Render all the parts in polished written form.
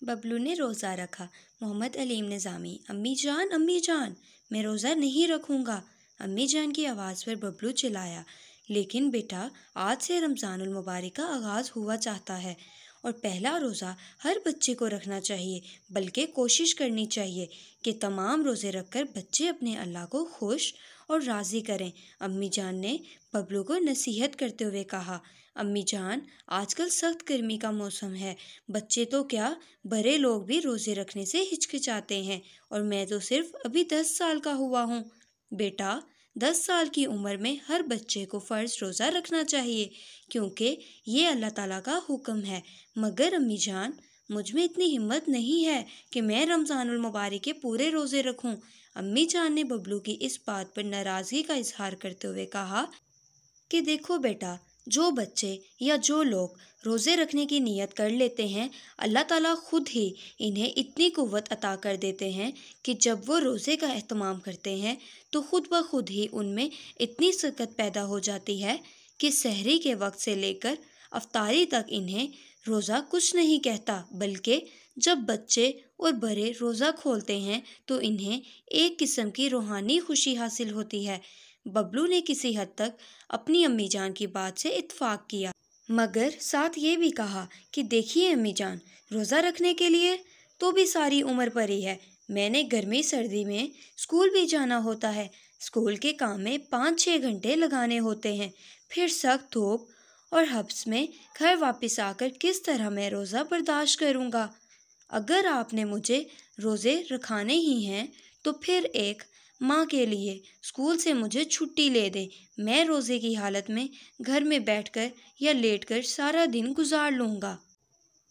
बबलू ने रोज़ा रखा। मोहम्मद अलीम निज़ामी। अम्मी जान, मैं रोज़ा नहीं रखूँगा। अम्मी जान की आवाज़ पर बबलू चिल्लाया, लेकिन बेटा, आज से रमज़ानुल मुबारक का आगाज़ हुआ चाहता है और पहला रोज़ा हर बच्चे को रखना चाहिए, बल्कि कोशिश करनी चाहिए कि तमाम रोज़े रखकर बच्चे अपने अल्लाह को खुश और राज़ी करें। अम्मी जान ने बबलू को नसीहत करते हुए कहा, अम्मी जान, आजकल सख्त गर्मी का मौसम है, बच्चे तो क्या बड़े लोग भी रोज़े रखने से हिचकिचाते हैं और मैं तो सिर्फ अभी 10 साल का हुआ हूँ। बेटा, 10 साल की उम्र में हर बच्चे को फ़र्ज़ रोज़ा रखना चाहिए, क्योंकि ये अल्लाह ताला का हुक्म है। मगर अम्मी जान, मुझ में इतनी हिम्मत नहीं है कि मैं रमज़ानुल मुबारक के पूरे रोज़े रखूं। अम्मी जान ने बबलू की इस बात पर नाराज़गी का इजहार करते हुए कहा कि देखो बेटा, जो बच्चे या जो लोग रोज़े रखने की नीयत कर लेते हैं, अल्लाह ताला खुद ही इन्हें इतनी कुव्वत अता कर देते हैं कि जब वो रोज़े का एहतमाम करते हैं तो खुद ब खुद ही उनमें इतनी सकत पैदा हो जाती है कि सहरी के वक्त से लेकर अफ्तारी तक इन्हें रोज़ा कुछ नहीं कहता, बल्कि जब बच्चे और बड़े रोज़ा खोलते हैं तो इन्हें एक किस्म की रूहानी खुशी हासिल होती है। बबलू ने किसी हद तक अपनी अम्मी जान की बात से इत्फाक किया, मगर साथ ये भी कहा कि देखिए अम्मी जान, रोज़ा रखने के लिए तो भी सारी उम्र पड़ी है। मैंने गर्मी सर्दी में स्कूल भी जाना होता है। स्कूल के काम में 5-6 घंटे लगाने होते हैं। फिर सख्त धूप और हब्स में घर वापस आकर किस तरह मैं रोज़ा बर्दाश्त करूँगा। अगर आपने मुझे रोज़े रखाने ही हैं तो फिर एक माँ के लिए स्कूल से मुझे छुट्टी ले दें। मैं रोज़े की हालत में घर में बैठकर या लेटकर सारा दिन गुजार लूँगा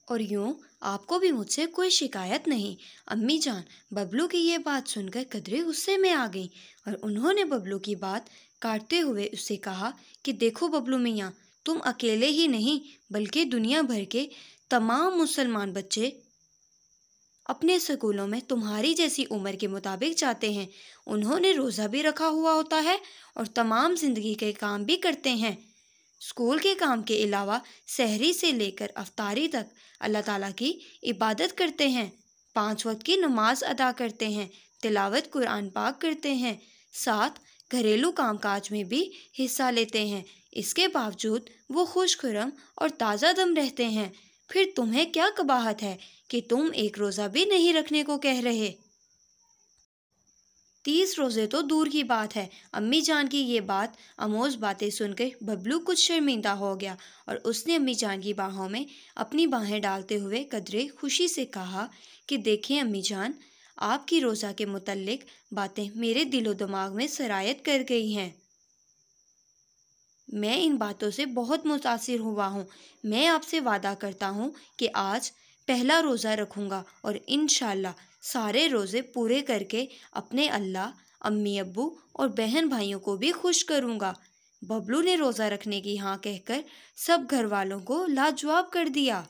और यूँ आपको भी मुझसे कोई शिकायत नहीं। अम्मी जान बबलू की ये बात सुनकर कदरे गुस्से में आ गईं और उन्होंने बबलू की बात काटते हुए उससे कहा कि देखो बबलू मियाँ, तुम अकेले ही नहीं बल्कि दुनिया भर के तमाम मुसलमान बच्चे अपने स्कूलों में तुम्हारी जैसी उम्र के मुताबिक जाते हैं। उन्होंने रोज़ा भी रखा हुआ होता है और तमाम ज़िंदगी के काम भी करते हैं। स्कूल के काम के अलावा सहरी से लेकर अफ्तारी तक अल्लाह ताला की इबादत करते हैं, 5 वक्त की नमाज अदा करते हैं, तिलावत कुरान पाक करते हैं, साथ घरेलू कामकाज में भी हिस्सा लेते हैं। इसके बावजूद वो खुशखुरम और ताज़ा दम रहते हैं। फिर तुम्हें क्या कबाहत है कि तुम एक रोज़ा भी नहीं रखने को कह रहे। 30 रोज़े तो दूर की बात है। अम्मी जान की ये बात आमोज़ बातें सुनकर बबलू कुछ शर्मिंदा हो गया और उसने अम्मी जान की बाहों में अपनी बाहें डालते हुए कदरे खुशी से कहा कि देखें अम्मी जान, आपकी रोज़ा के मुतल्लिक बातें मेरे दिलो दिमाग में सरायत कर गई हैं। मैं इन बातों से बहुत मुतासिर हुआ हूँ। मैं आपसे वादा करता हूँ कि आज पहला रोज़ा रखूँगा और इंशाअल्लाह सारे रोज़े पूरे करके अपने अल्लाह, अम्मी अब्बू और बहन भाइयों को भी खुश करूँगा। बबलू ने रोज़ा रखने की हाँ कहकर सब घर वालों को लाजवाब कर दिया।